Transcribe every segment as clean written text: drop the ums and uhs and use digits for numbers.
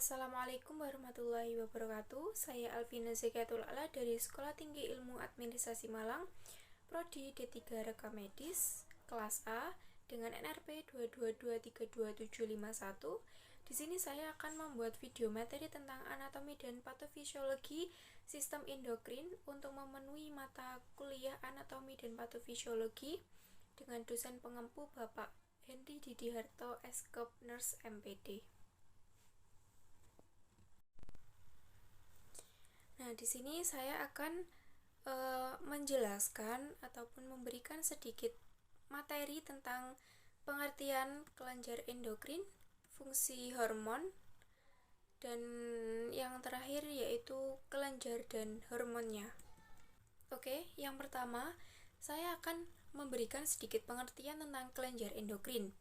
Assalamualaikum warahmatullahi wabarakatuh. Saya Alvina Zakatul A'la dari Sekolah Tinggi Ilmu Administrasi Malang, Prodi D3 Rekam Medis, kelas A dengan NRP 2223271. Di sini saya akan membuat video materi tentang anatomi dan patofisiologi sistem endokrin untuk memenuhi mata kuliah anatomi dan patofisiologi dengan dosen pengempu Bapak Henry Didiharto Eskop Nurse MPD. Nah, di sini saya akan menjelaskan ataupun memberikan sedikit materi tentang pengertian kelenjar endokrin, fungsi hormon, dan yang terakhir yaitu kelenjar dan hormonnya. Oke, yang pertama, saya akan memberikan sedikit pengertian tentang kelenjar endokrin.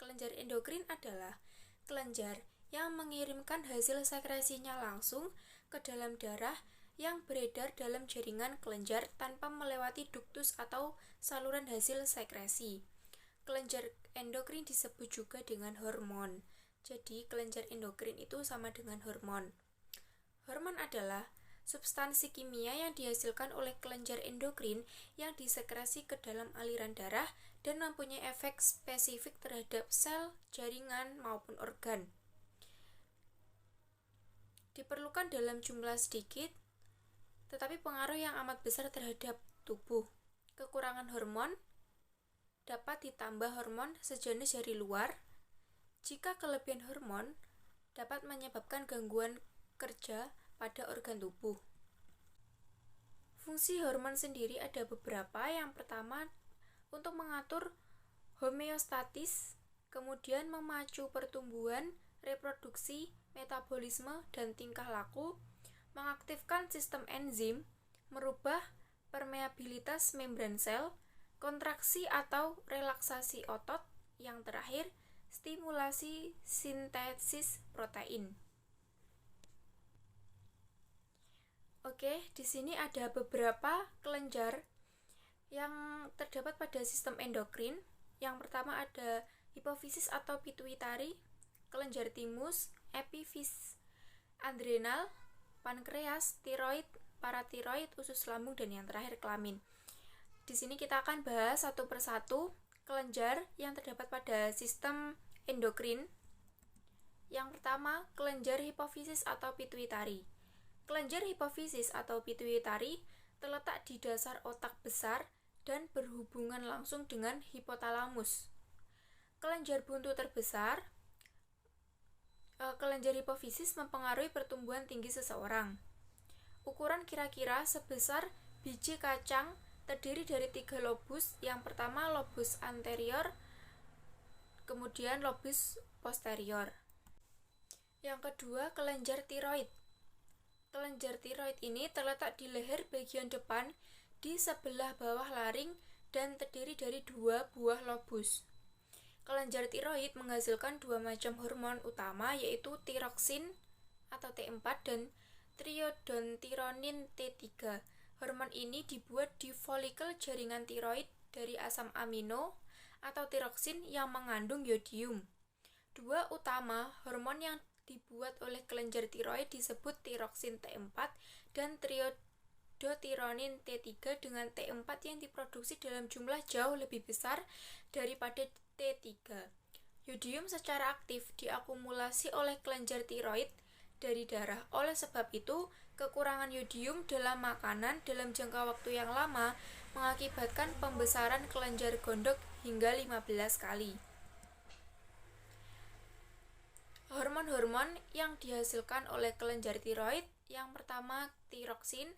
Kelenjar endokrin adalah kelenjar yang mengirimkan hasil sekresinya langsung ke dalam darah yang beredar dalam jaringan kelenjar tanpa melewati duktus atau saluran hasil sekresi. Kelenjar endokrin disebut juga dengan hormon. Jadi, kelenjar endokrin itu sama dengan hormon. Hormon adalah substansi kimia yang dihasilkan oleh kelenjar endokrin yang disekresi ke dalam aliran darah dan mempunyai efek spesifik terhadap sel, jaringan, maupun organ. Diperlukan dalam jumlah sedikit, tetapi pengaruh yang amat besar terhadap tubuh. Kekurangan hormon dapat ditambah hormon sejenis dari luar. Jika kelebihan hormon dapat menyebabkan gangguan kerja pada organ tubuh. Fungsi hormon sendiri ada beberapa. Yang pertama, untuk mengatur homeostatis, kemudian memacu pertumbuhan, reproduksi, metabolisme, dan tingkah laku, mengaktifkan sistem enzim, merubah permeabilitas membran sel, kontraksi atau relaksasi otot, yang terakhir, stimulasi sintesis protein. Oke, di sini ada beberapa kelenjar yang terdapat pada sistem endokrin. Yang pertama ada hipofisis atau pituitari, kelenjar timus, epifis, adrenal, pankreas, tiroid, paratiroid, usus lambung, dan yang terakhir kelamin. Di sini kita akan bahas satu persatu kelenjar yang terdapat pada sistem endokrin. Yang pertama, kelenjar hipofisis atau pituitari. Kelenjar hipofisis atau pituitari terletak di dasar otak besar dan berhubungan langsung dengan hipotalamus. Kelenjar buntu terbesar, kelenjar hipofisis mempengaruhi pertumbuhan tinggi seseorang. Ukuran kira-kira sebesar biji kacang, terdiri dari 3 lobus. Yang pertama lobus anterior, kemudian lobus posterior. Yang kedua, kelenjar tiroid. Kelenjar tiroid ini terletak di leher bagian depan di sebelah bawah laring dan terdiri dari 2 buah lobus. Kelenjar tiroid menghasilkan 2 macam hormon utama, yaitu tiroksin atau T4 dan triodontironin T3. Hormon ini dibuat di folikel jaringan tiroid dari asam amino atau tiroksin yang mengandung yodium. 2 utama hormon yang dibuat oleh kelenjar tiroid disebut tiroksin T4 dan triodontironin T3 dengan T4 yang diproduksi dalam jumlah jauh lebih besar daripada T3. Yodium secara aktif diakumulasi oleh kelenjar tiroid dari darah. Oleh sebab itu, kekurangan yodium dalam makanan dalam jangka waktu yang lama mengakibatkan pembesaran kelenjar gondok hingga 15 kali. Hormon-hormon yang dihasilkan oleh kelenjar tiroid, yang pertama tiroksin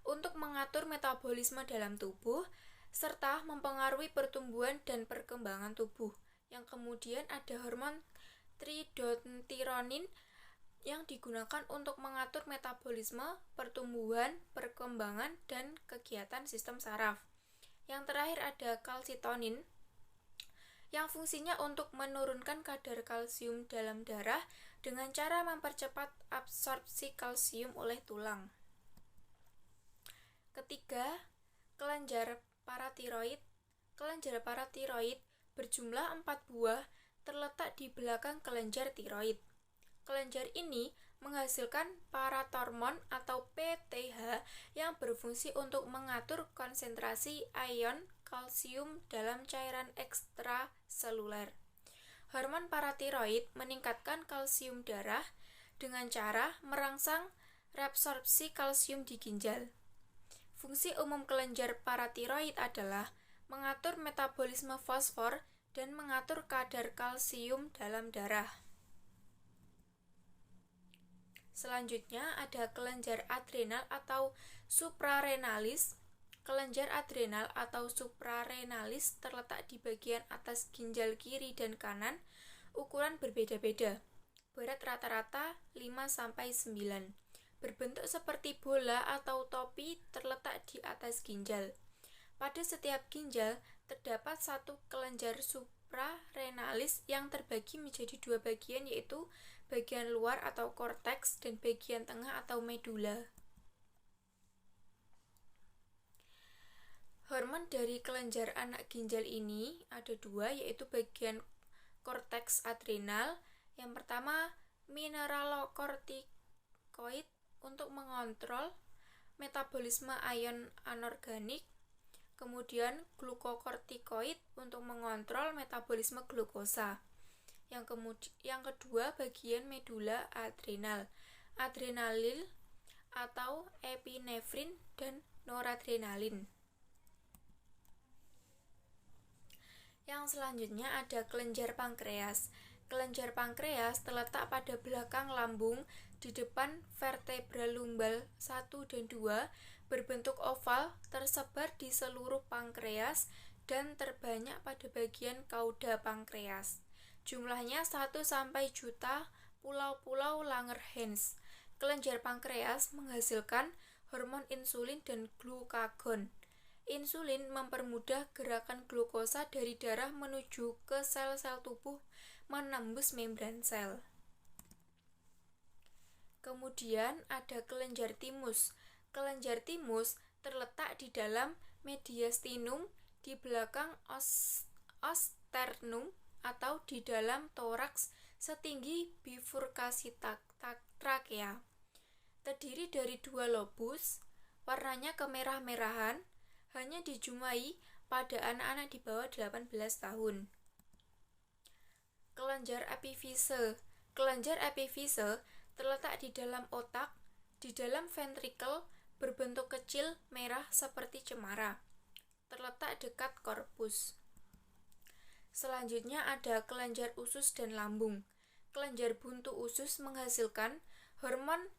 untuk mengatur metabolisme dalam tubuh serta mempengaruhi pertumbuhan dan perkembangan tubuh. Yang kemudian ada hormon triodontironin yang digunakan untuk mengatur metabolisme, pertumbuhan, perkembangan, dan kegiatan sistem saraf. Yang terakhir ada kalsitonin yang fungsinya untuk menurunkan kadar kalsium dalam darah dengan cara mempercepat absorpsi kalsium oleh tulang. Ketiga, kelenjar paratiroid. Kelenjar paratiroid berjumlah 4 buah terletak di belakang kelenjar tiroid. Kelenjar ini menghasilkan paratormon atau PTH yang berfungsi untuk mengatur konsentrasi ion kalsium dalam cairan ekstraseluler. Hormon paratiroid meningkatkan kalsium darah dengan cara merangsang reabsorpsi kalsium di ginjal. Fungsi umum kelenjar paratiroid adalah mengatur metabolisme fosfor dan mengatur kadar kalsium dalam darah. Selanjutnya ada kelenjar adrenal atau suprarenalis. Kelenjar adrenal atau suprarenalis terletak di bagian atas ginjal kiri dan kanan, ukuran berbeda-beda. Berat rata-rata 5-9. Berbentuk seperti bola atau topi, terletak di atas ginjal. Pada setiap ginjal terdapat satu kelenjar suprarenalis yang terbagi menjadi dua bagian, yaitu bagian luar atau korteks dan bagian tengah atau medula. Hormon dari kelenjar anak ginjal ini ada dua, yaitu bagian korteks adrenal. Yang pertama, mineralokortikoid untuk mengontrol metabolisme ion anorganik. Kemudian glukokortikoid untuk mengontrol metabolisme glukosa. Yang kedua, bagian medula adrenal, adrenalin atau epinefrin dan noradrenalin. Yang selanjutnya ada kelenjar pankreas. Kelenjar pankreas terletak pada belakang lambung di depan vertebra lumbal 1 dan 2, berbentuk oval, tersebar di seluruh pankreas dan terbanyak pada bagian kauda pankreas. Jumlahnya 1-sampai juta pulau-pulau Langerhans. Kelenjar pankreas menghasilkan hormon insulin dan glukagon. Insulin mempermudah gerakan glukosa dari darah menuju ke sel-sel tubuh menembus membran sel. Kemudian ada kelenjar timus. Kelenjar timus terletak di dalam mediastinum, di belakang osternum atau di dalam toraks setinggi bifurkasi trakea. Terdiri dari dua lobus, warnanya kemerah-merahan, hanya dijumpai pada anak-anak di bawah 18 tahun. Kelenjar epifise. Kelenjar epifise terletak di dalam otak, di dalam ventrikel, berbentuk kecil merah seperti cemara. Terletak dekat korpus. Selanjutnya ada kelenjar usus dan lambung. Kelenjar buntu usus menghasilkan hormon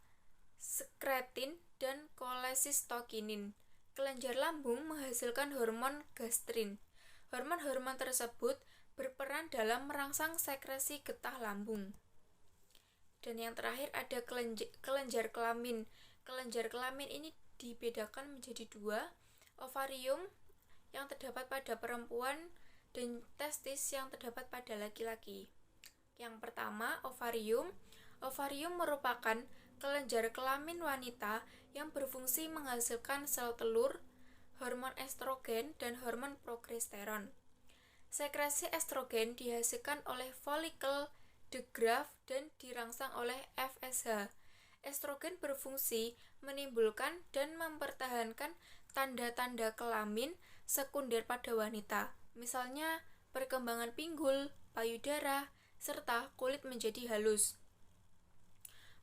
sekretin dan kolesistokinin. Kelenjar lambung menghasilkan hormon gastrin. Hormon-hormon tersebut berperan dalam merangsang sekresi getah lambung. Dan yang terakhir ada kelenjar kelamin. Kelenjar kelamin ini dibedakan menjadi dua, ovarium yang terdapat pada perempuan dan testis yang terdapat pada laki-laki. Yang pertama, ovarium. Ovarium merupakan kelenjar kelamin wanita yang berfungsi menghasilkan sel telur, hormon estrogen, dan hormon progesteron. Sekresi estrogen dihasilkan oleh folikel de Graaff dan dirangsang oleh FSH. Estrogen berfungsi menimbulkan dan mempertahankan tanda-tanda kelamin sekunder pada wanita, misalnya perkembangan pinggul, payudara, serta kulit menjadi halus.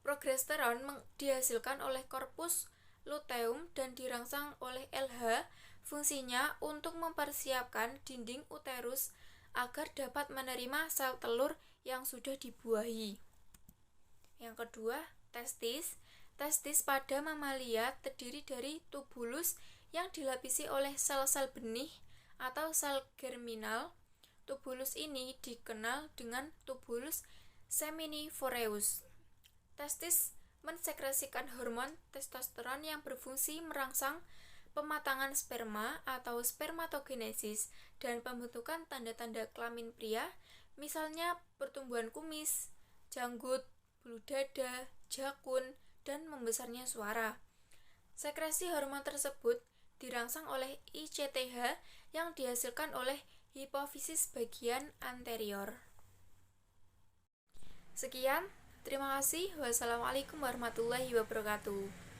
Progesteron dihasilkan oleh korpus luteum dan dirangsang oleh LH. Fungsinya untuk mempersiapkan dinding uterus agar dapat menerima sel telur yang sudah dibuahi. Yang kedua, testis. Testis pada mamalia terdiri dari tubulus yang dilapisi oleh sel-sel benih atau sel germinal. Tubulus ini dikenal dengan tubulus seminiferous. Testis mensekresikan hormon testosteron yang berfungsi merangsang pematangan sperma atau spermatogenesis dan pembentukan tanda-tanda kelamin pria, misalnya pertumbuhan kumis, janggut, bulu dada, jakun, dan membesarnya suara. Sekresi hormon tersebut dirangsang oleh ICTH yang dihasilkan oleh hipofisis bagian anterior. Sekian Terima kasih. Wassalamualaikum warahmatullahi wabarakatuh.